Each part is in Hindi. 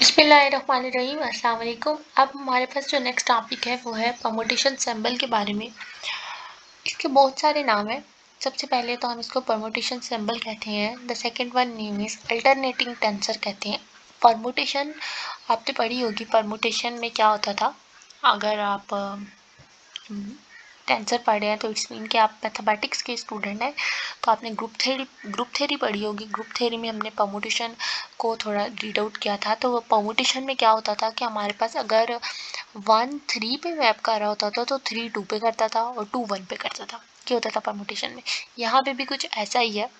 बिस्मिल्लाहिर्रहमानिर्रहीम, अस्सलाम वालेकुम। अब हमारे पास जो नेक्स्ट टॉपिक है वो है परमुटेशन सिंबल के बारे में। इसके बहुत सारे नाम हैं। सबसे पहले तो हम इसको परमुटेशन सिंबल कहते हैं। The second one name is alternating tensor कहते हैं। परमुटेशन आपने पढ़ी होगी, परमुटेशन में क्या होता था। अगर आप टेंसर पढ़ रहे हैं तो इट्स मीन कि आप मैथमेटिक्स के स्टूडेंट हैं, तो आपने ग्रुप थ्योरी पढ़ी होगी। ग्रुप थ्योरी में हमने परमुटेशन को थोड़ा रीड आउट किया था। तो परमुटेशन में क्या होता था कि हमारे पास अगर 1 3 पे मैप कर रहा होता था तो 3 2 पे करता था और 2 1 पे करता था। क्या होता था परमुटेशन में। यहाँ पे भी कुछ ऐसा ही है।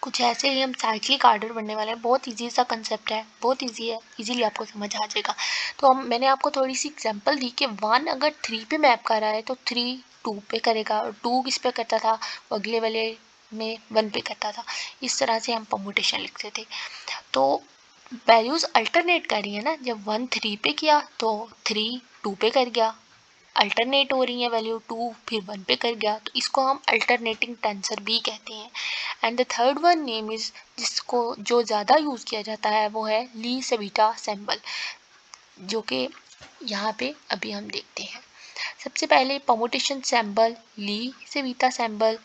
कुछ ऐसे ही हम साइक्लिक आर्डर बनने वाले हैं। बहुत इजी सा कंसेप्ट है, बहुत इजी है, इजीली आपको समझ आ जाएगा। तो मैंने आपको थोड़ी सी एग्जांपल दी कि 1 अगर 3 पे मैप कर रहा है तो 3 2 पे करेगा, और 2 किस पे करता था, अगले वाले में 1 पे करता था। इस तरह से हम परमुटेशन लिखते थे। तो वैल्यूज अल्टरनेट कर रही है ना, जब 1 3 पे किया तो 3 2 पे कर गया, अल्टरनेट हो रही है वैल्यू 2 फिर 1 पे कर गया, तो इसको हम अल्टरनेटिंग टेंसर भी कहते हैं। And the third one name is, जिसको जो ज़्यादा यूज़ किया जाता है वो है ली सेविटा सिंबल, जो कि यहाँ पे अभी हम देखते हैं। सबसे पहले परमुटेशन सिंबल ली सेविटा सिंबल,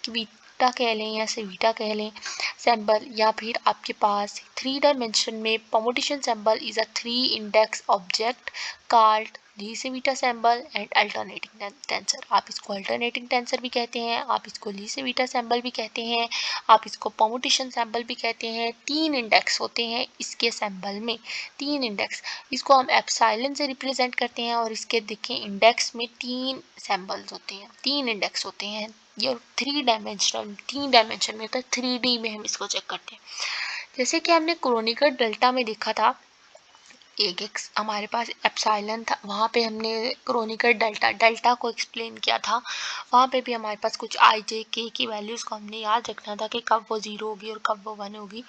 वीटा कह लें या सेविटा कह लें सिंबल, या फिर आपके पास 3 डायमेंशन में permutation symbol is a 3 index object called Levi Civita symbol and alternating tensor. आप इसको अल्टरनेटिंग टेंसर भी कहते हैं, आप इसको ली सेविटा सिंबल भी कहते हैं, आप इसको परमुटेशन सिंबल भी कहते हैं। 3 इंडेक्स होते हैं इसके सिंबल में, 3 इंडेक्स। इसको हम एप्सिलॉन से रिप्रेजेंट करते हैं, और इसके देखें इंडेक्स में 3 सिंबल्स होते हैं, 3 इंडेक्स होते हैं। ये 3 डायमेंशन में होता है, 3D में हम इसको चेक करते हैं। जैसे कि हमने क्रोनिकल डेल्टा में देखा था, एक हमारे पास एप्सिलॉन था, वहाँ पे हमने क्रोनिकल डेल्टा को एक्सप्लेन किया था। वहाँ पे भी हमारे पास कुछ आई जे के की वैल्यूज़ को हमने याद रखना था कि कब वो 0 होगी और कब वो 1 होगी।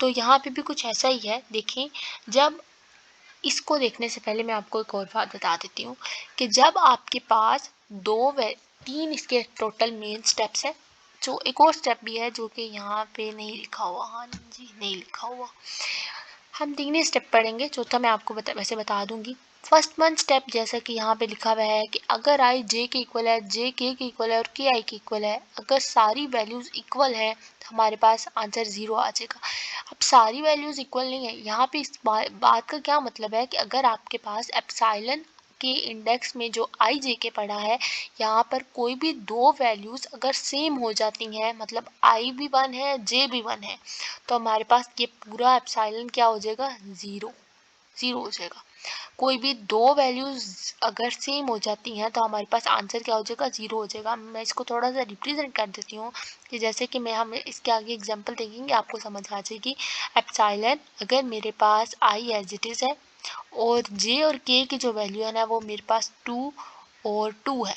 तो यहाँ पे भी कुछ ऐसा ही है। देखें, जब इसको देखने से पहले मैं आपको एक और बात बता देती हूँ कि जब आपके पास 3 इसके टोटल मेन स्टेप्स है, जो एक और स्टेप भी है जो कि यहाँ पे नहीं लिखा हुआ, हाँ जी नहीं लिखा हुआ, हम 3 स्टेप पढ़ेंगे। चौथा मैं आपको वैसे बता दूंगी। फर्स्ट वन स्टेप जैसा कि यहाँ पे लिखा हुआ है कि अगर आई जे के इक्वल है, जे के इक्वल है और के आई के इक्वल है, अगर सारी वैल्यूज़ इक्वल है तो हमारे पास आंसर 0 आ जाएगा। अब सारी वैल्यूज़ इक्वल नहीं है, यहाँ पे इस बात का क्या मतलब है कि अगर आपके पास एप्सिलॉन के इंडेक्स में जो आई जे के पड़ा है, यहाँ पर कोई भी 2 वैल्यूज़ अगर सेम हो जाती हैं, मतलब आई भी 1 है जे भी 1 है, तो हमारे पास ये पूरा एप्सिलॉन क्या हो जाएगा, 0 0 हो जाएगा। कोई भी 2 वैल्यूज़ अगर सेम हो जाती हैं तो हमारे पास आंसर क्या हो जाएगा, 0 हो जाएगा। मैं इसको थोड़ा सा रिप्रेजेंट कर देती हूँ कि जैसे कि हम इसके आगे एग्जांपल देखेंगे, आपको समझ आ जाएगी। एप्सिलॉन अगर मेरे पास आई एज इट इज़ है, और जे और के की जो वैल्यू है ना वो मेरे पास 2 और 2 है।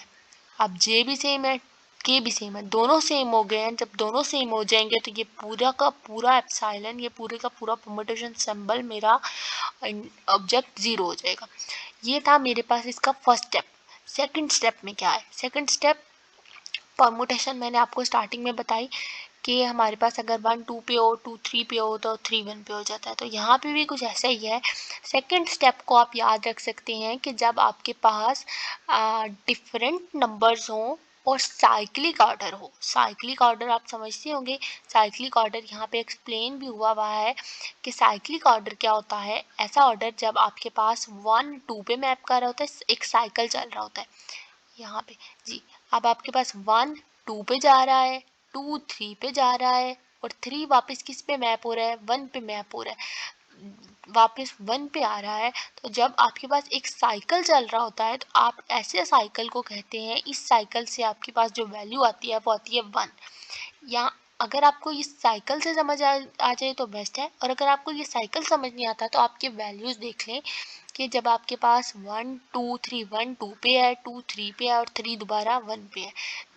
अब जे भी सेम है, के भी सेम है, दोनों सेम हो गए हैं। जब दोनों सेम हो जाएंगे तो ये पूरा का पूरा एप्सिलॉन, ये पूरे का पूरा परमुटेशन सिंबल मेरा ऑब्जेक्ट 0 हो जाएगा। ये था मेरे पास इसका फर्स्ट स्टेप। सेकंड स्टेप में क्या है, सेकंड स्टेप परमुटेशन मैंने आपको स्टार्टिंग में बताई कि हमारे पास अगर 1 2 पे हो, 2 3 पे हो तो 3 1 पे हो जाता है। तो यहाँ पे भी कुछ ऐसा ही है। सेकंड स्टेप को आप याद रख सकते हैं कि जब आपके पास डिफरेंट नंबर्स हों और साइक्लिक ऑर्डर हो। साइक्लिक ऑर्डर आप समझते होंगे, साइक्लिक ऑर्डर यहाँ पे एक्सप्लेन भी हुआ है कि साइक्लिक ऑर्डर क्या होता है। ऐसा ऑर्डर जब आपके पास 1 2 पे मैप कर रहा होता है, एक साइकिल चल रहा होता है यहाँ पे जी। अब आपके पास 1 2 पे जा रहा है, 2 3 पे जा रहा है, और 3 वापस किस पे मैप हो रहा है, 1 पे मैप हो रहा है, वापस 1 पे आ रहा है। तो जब आपके पास एक साइकिल चल रहा होता है तो आप ऐसे साइकिल को कहते हैं, इस साइकिल से आपके पास जो वैल्यू आती है वो आती है 1। या अगर आपको इस साइकिल से समझ आ जाए तो बेस्ट है, और अगर आपको ये साइकिल समझ नहीं आता तो आपके वैल्यूज़ देख लें कि जब आपके पास 1 2 3, 1 2 पे है, 2 3 पे है और 3 दोबारा 1 पे है,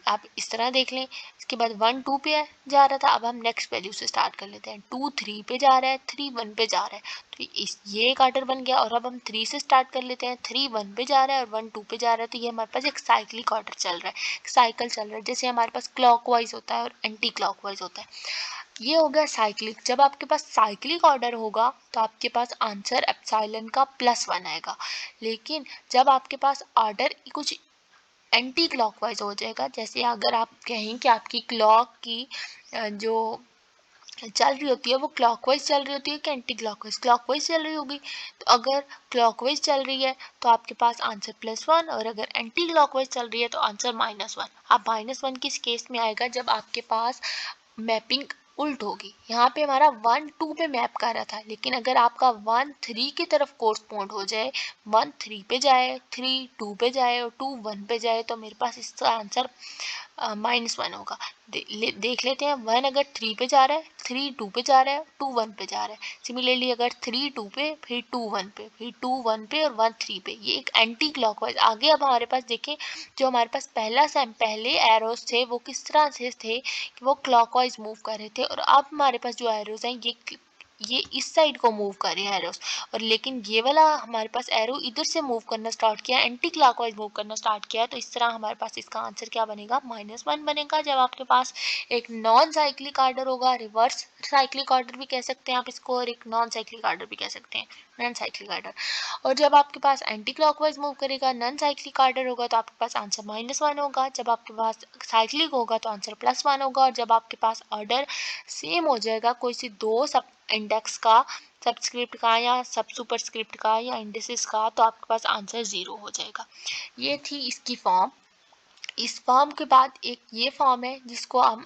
आप इस तरह देख लें। इसके बाद 1 2 पे है जा रहा था, अब हम नेक्स्ट वैल्यू से स्टार्ट कर लेते हैं। 2 3 पे जा रहा है, 3 1 पे जा रहा है, तो ये एक ऑर्डर बन गया। और अब हम 3 से स्टार्ट कर लेते हैं, 3 1 पे जा रहा है और 1 2 पे जा रहा है, तो ये हमारे पास एक साइक्लिक ऑर्डर चल रहा है, साइकिल चल रहा है। जैसे हमारे पास क्लॉकवाइज होता है और एंटी क्लॉकवाइज होता है। ये हो गया साइक्लिक। जब आपके पास साइक्लिक ऑर्डर होगा तो आपके पास आंसर एप्सिलॉन का +1 आएगा। लेकिन जब आपके पास ऑर्डर कुछ एंटी क्लॉकवाइज हो जाएगा, जैसे अगर आप कहें कि आपकी क्लॉक की जो चल रही होती है वो क्लॉकवाइज चल रही होती है कि एंटी क्लॉकवाइज, क्लॉकवाइज चल रही होगी। तो अगर क्लॉकवाइज चल रही है तो आपके पास आंसर +1, और अगर एंटी क्लॉकवाइज चल रही है तो आंसर -1। अब -1 किस केस में आएगा? जब आपके पास मैपिंग उल्ट होगी। यहाँ पे हमारा 1 2 पे मैप कर रहा था, लेकिन अगर आपका 1 3 की तरफ कोरस्पॉन्ड हो जाए, 1 3 पे जाए, 3 2 पे जाए और 2 1 पे जाए, तो मेरे पास इसका आंसर -1 होगा। देख लेते हैं, 1 अगर 3 पे जा रहा है, 3 2 पे जा रहा है, 2 1 पे जा रहा है। सिमिलरली अगर 3 2 पे, फिर 2 1 पे, फिर 2 1 पे और 1 3 पे, ये एक एंटी क्लॉकवाइज। आगे अब हमारे पास देखें, जो हमारे पास पहले एरोस थे वो किस तरह से थे कि वो क्लॉकवाइज मूव कर रहे थे, और अब हमारे पास जो एरोस हैं ये इस साइड को मूव कर रहे हैं एरोस, और लेकिन ये वाला हमारे पास एरो इधर से मूव करना स्टार्ट किया, एंटी क्लॉकवाइज मूव करना स्टार्ट किया है। तो इस तरह हमारे पास इसका आंसर क्या बनेगा? -1 बनेगा। जब आपके पास एक नॉन साइक्लिक ऑर्डर होगा, रिवर्स साइक्लिक ऑर्डर भी कह सकते हैं आप इसको, और एक नॉन साइक्लिक ऑर्डर भी कह सकते हैं, नॉन साइक्लिक ऑर्डर। और जब आपके पास एंटी क्लॉकवाइज मूव करेगा, नॉन साइक्लिक ऑर्डर होगा, तो आपके पास आंसर -1 होगा। जब आपके पास साइक्लिक होगा तो आंसर +1 होगा। और जब आपके पास ऑर्डर सेम हो जाएगा, कोई सी दो सब इंडेक्स का, सबस्क्रिप्ट का या सब सुपरस्क्रिप्ट का या इंडिसेस का, तो आपके पास आंसर 0 हो जाएगा। ये थी इसकी फॉर्म। इस फॉर्म के बाद एक ये फॉर्म है जिसको हम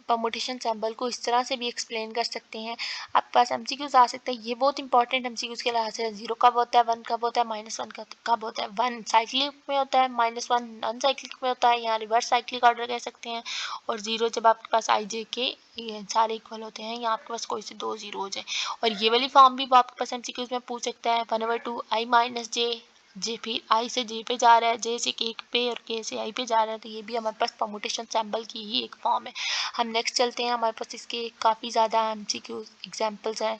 परमुटेशन सिंबल को इस तरह से भी एक्सप्लेन कर सकते हैं। आपके पास एमसीक्यूज आ सकते हैं, ये बहुत इंपॉर्टेंट एमसीक्यूज के लिहाज से। 0 कब होता है, 1 कब होता है, -1 कब होता है। 1 साइक्लिक में होता है, -1 नॉन साइक्लिक में होता है, यहाँ रिवर्स साइक्लिक ऑर्डर कह सकते हैं। और 0 जब आपके पास आई जे के ये सारे इक्वल होते हैं, या आपके पास कोई से 2 0 हो जाए। और ये वाली फॉर्म भी आपके पास एमसीक्यूज में पूछ सकता है, 1/2 i - j, जे फिर आई से जे पे जा रहा है, जे से के पे और के से आई पे जा रहा है, तो ये भी हमारे पास परमुटेशन सिंबल की ही एक फॉर्म है। हम नेक्स्ट चलते हैं, हमारे पास इसके काफ़ी ज़्यादा एमसीक्यू एग्जांपल्स हैं,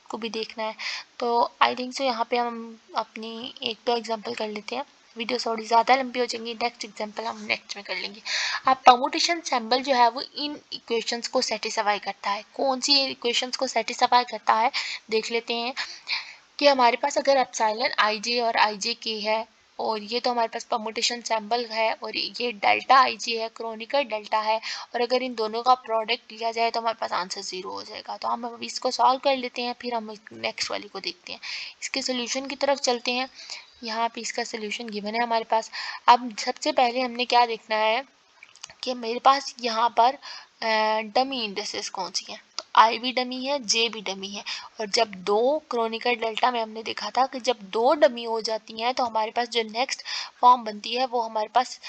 को भी देखना है। तो आई थिंक सो यहाँ पे हम अपनी 1-2 एग्जांपल कर लेते हैं, वीडियो थोड़ी ज़्यादा लंबी हो जाएंगी। नेक्स्ट एग्जांपल हम नेक्स्ट में कर लेंगे। अब परमुटेशन सिंबल जो है वो इन इक्वेशंस को सेटिस्फाई करता है। कौन सी इक्वेशंस को सेटिस्फाई करता है देख लेते हैं, कि हमारे पास अगर एप्सिलॉन आई जे और आई जे के है, और ये तो हमारे पास परमुटेशन सिंबल है, और ये डेल्टा आई जे है, क्रोनिकल डेल्टा है, और अगर इन दोनों का प्रोडक्ट लिया जाए तो हमारे पास आंसर 0 हो जाएगा। तो हम अब इसको सॉल्व कर लेते हैं, फिर हम नेक्स्ट वाली को देखते हैं। इसके सोल्यूशन की तरफ चलते हैं। यहाँ पे इसका सोल्यूशन गिवन है हमारे पास। अब सबसे पहले हमने क्या देखना है कि मेरे पास यहाँ पर डमी इंडेक्सेस कौन सी हैं। तो आई भी डमी है, जे भी डमी है। और जब दो क्रोनिकल डेल्टा में हमने देखा था कि जब दो डमी हो जाती हैं तो हमारे पास जो नेक्स्ट फॉर्म बनती है वो हमारे पास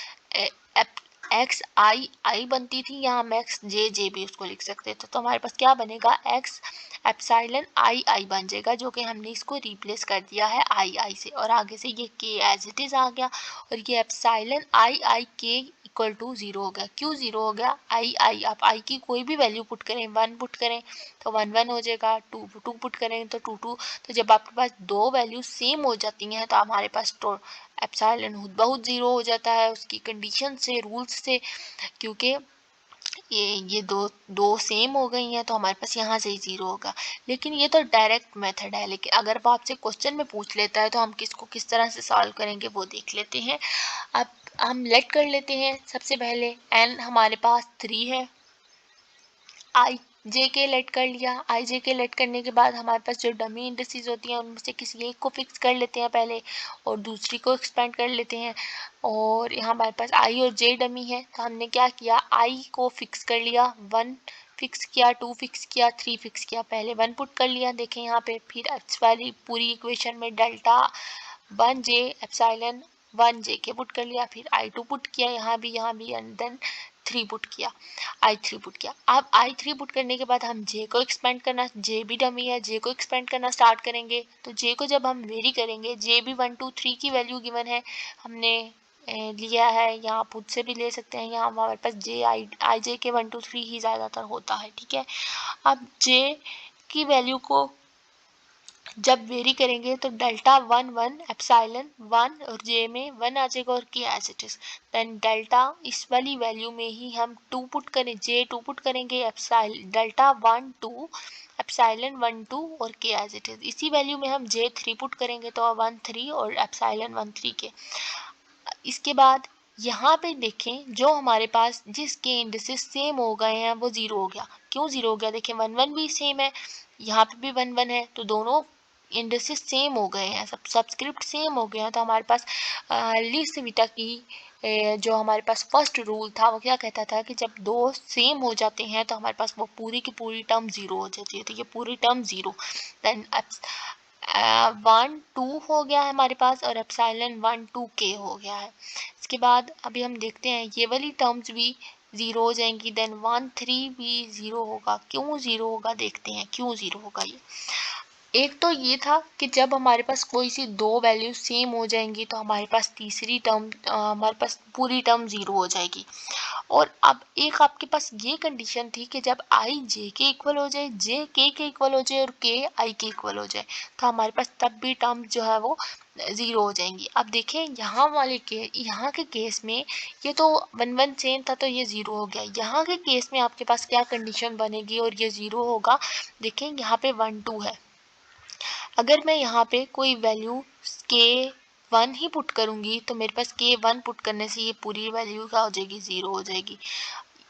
एक्स आई आई बनती थी, यहाँ हम एक्स जे जे भी उसको लिख सकते थे। तो हमारे पास क्या बनेगा, एक्स एप्सिलॉन आई आई बन जाएगा, जो कि हमने इसको रिप्लेस कर दिया है आई आई से, और आगे से ये के एज इट इज़ आ गया, और ये एप्सिलॉन आई आई के इक्वल टू 0 हो गया। क्यों 0 हो गया? आई आई, आप आई की कोई भी वैल्यू पुट करें, 1 पुट करें तो 1 1 हो जाएगा, 2 2 पुट करें तो 2 2। तो जब आपके पास दो वैल्यू सेम हो जाती हैं तो हमारे पास तो एप्सिलॉन बहुत 0 हो जाता है, उसकी कंडीशन से, रूल्स से, क्योंकि ये दो दो सेम हो गई हैं तो हमारे पास यहाँ से ही 0 होगा। लेकिन ये तो डायरेक्ट मेथड है, लेकिन अगर वो आपसे क्वेश्चन में पूछ लेता है तो हम किसको किस तरह से सॉल्व करेंगे वो देख लेते हैं। अब हम लेट कर लेते हैं। सबसे पहले n हमारे पास 3 है, आई जे के लेट कर लिया। आई जे के लेट करने के बाद हमारे पास जो डमी इंडिसेस होती हैं उनमें से किसी एक को फिक्स कर लेते हैं पहले, और दूसरी को एक्सपेंड कर लेते हैं। और यहाँ हमारे पास आई और जे डमी है, तो हमने क्या किया, आई को फिक्स कर लिया, 1 फिक्स किया, 2 फिक्स किया, 3 फिक्स किया। पहले 1 पुट कर लिया, देखें यहाँ पे। फिर इस वाली पूरी इक्वेशन में डेल्टा 1 जे एप्सिलॉन 1 जे के पुट कर लिया, फिर आई 2 पुट किया, यहाँ भी, एंड देन 3 पुट किया, आई 3 पुट किया। अब आई 3 पुट करने के बाद हम जे को एक्सपेंड करना, जे भी डमी है, जे को एक्सपेंड करना स्टार्ट करेंगे। तो जे को जब हम वेरी करेंगे, जे भी 1 2 3 की वैल्यू गिवन है, हमने लिया है, यहाँ खुद से भी ले सकते हैं। यहाँ हमारे पास जे आई जे के 1 2 3 ही ज़्यादातर होता है, ठीक है। अब जे की वैल्यू को जब वेरी करेंगे तो डेल्टा 1 एप्सिलॉन 1 और जे में 1 आ जाएगा और k as it is. Then delta इस वाली वैल्यू में ही हम 2 पुट करें, जे 2 पुट करेंगे, डेल्टा 1 2 एप्सिलॉन 1 2 और के एज इट इज। इसी वैल्यू में हम जे 3 पुट करेंगे तो 1 3 और एप्सिलॉन 1 3 के। इसके बाद यहाँ पे देखें जो हमारे पास जिसके इंडिसेस सेम हो गए हैं वो जीरो हो गया। क्यों जीरो हो गया? देखें 1 1 भी सेम है, यहाँ पे भी 1 1 है, तो दोनों इंडिसेस सेम हो गए हैं, सब्सक्रिप्ट सेम हो गए हैं। तो हमारे पास लीस्ट बीटा की जो हमारे पास फर्स्ट रूल था वो क्या कहता था कि जब दो सेम हो जाते हैं तो हमारे पास वो पूरी की पूरी टर्म जीरो हो जाती है। तो ये पूरी टर्म जीरो, देन 1 2 हो गया है हमारे पास और एप्सिलॉन 1 2 के हो गया है। इसके बाद अभी हम देखते हैं ये वाली टर्म्स भी ज़ीरो हो जाएंगी, देन 1 3 भी ज़ीरो होगा। क्यों ज़ीरो होगा? देखते हैं क्यों ज़ीरो होगा। ये एक तो ये था कि जब हमारे पास कोई सी दो वैल्यू सेम हो जाएंगी तो हमारे पास तीसरी टर्म हमारे पास पूरी टर्म ज़ीरो हो जाएगी। और अब एक आपके पास ये कंडीशन थी कि जब आई जे के इक्वल हो जाए, जे के इक्वल हो जाए और के आई के इक्वल हो जाए तो हमारे पास तब भी टर्म जो है वो ज़ीरो हो जाएंगी। अब देखें यहाँ के केस में ये तो 1 1 सेम था तो ये ज़ीरो हो गया। यहाँ के केस में आपके पास क्या कंडीशन बनेगी और ये ज़ीरो होगा? देखें यहाँ पे 1 2 है, अगर मैं यहाँ पे कोई वैल्यू के 1 ही पुट करूँगी तो मेरे पास के 1 पुट करने से ये पूरी वैल्यू क्या हो जाएगी? ज़ीरो हो जाएगी।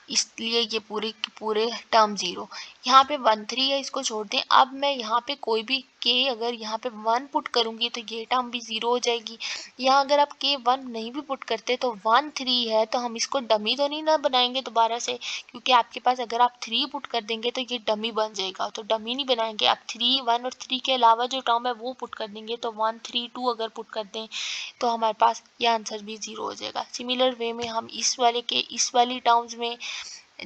इसलिए ये पूरे टर्म ज़ीरो। यहाँ पे 1 3 है, इसको छोड़ दें। अब मैं यहाँ पे कोई भी के अगर यहाँ पे 1 पुट करूँगी तो ये टर्म भी ज़ीरो हो जाएगी। यहाँ अगर आप के 1 नहीं भी पुट करते तो 1 3 है तो हम इसको डमी तो नहीं ना बनाएंगे दोबारा से, क्योंकि आपके पास अगर आप 3 पुट कर देंगे तो ये डमी बन जाएगा, तो डमी नहीं बनाएंगे। आप 3 1 और 3 के अलावा जो टर्म है वो पुट कर देंगे, तो 1 3 2 अगर पुट कर दें तो हमारे पास ये आंसर भी ज़ीरो हो जाएगा। सिमिलर वे में हम इस वाली टर्म्स में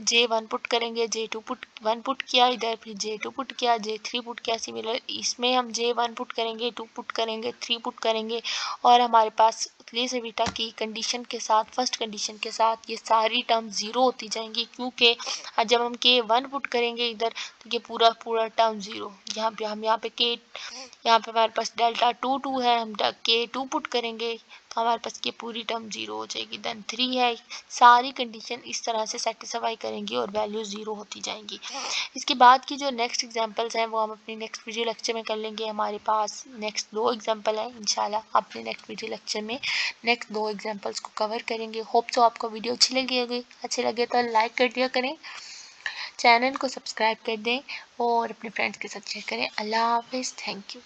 जे 1 पुट करेंगे, जे 2 पुट 1 पुट किया इधर, फिर जे 2 पुट किया, जे 3 पुट किया। सिमिलर इसमें हम जे 1 पुट करेंगे, 2 पुट करेंगे, 3 पुट करेंगे और हमारे पास लीस्ट बीटा की कंडीशन के साथ, फर्स्ट कंडीशन के साथ ये सारी टर्म ज़ीरो होती जाएंगी, क्योंकि जब हम के 1 पुट करेंगे इधर तो ये पूरा टर्म ज़ीरो। यहाँ पे हमारे पास डेल्टा 2 2 है, हम के 2 पुट करेंगे तो हमारे पास ये पूरी टर्म ज़ीरो हो जाएगी। देन 3 है, सारी कंडीशन इस तरह से सेटिस्फाई करेंगी और वैल्यू ज़ीरो होती जाएंगी। इसके बाद की जो नेक्स्ट एग्जांपल्स हैं वो हम अपने नेक्स्ट वीडियो लेक्चर में कर लेंगे। हमारे पास नेक्स्ट 2 एग्जांपल हैं, इंशाल्लाह अपने नेक्स्ट वीडियो लेक्चर में नेक्स्ट 2 एग्जांपल्स को कवर करेंगे। होप सो आपको वीडियो अच्छी लगी होगी। अच्छी लगे तो लाइक कर दिया करें, चैनल को सब्सक्राइब कर दें और अपने फ्रेंड्स के साथ शेयर करें। अल्लाह हाफिज़, थैंक यू।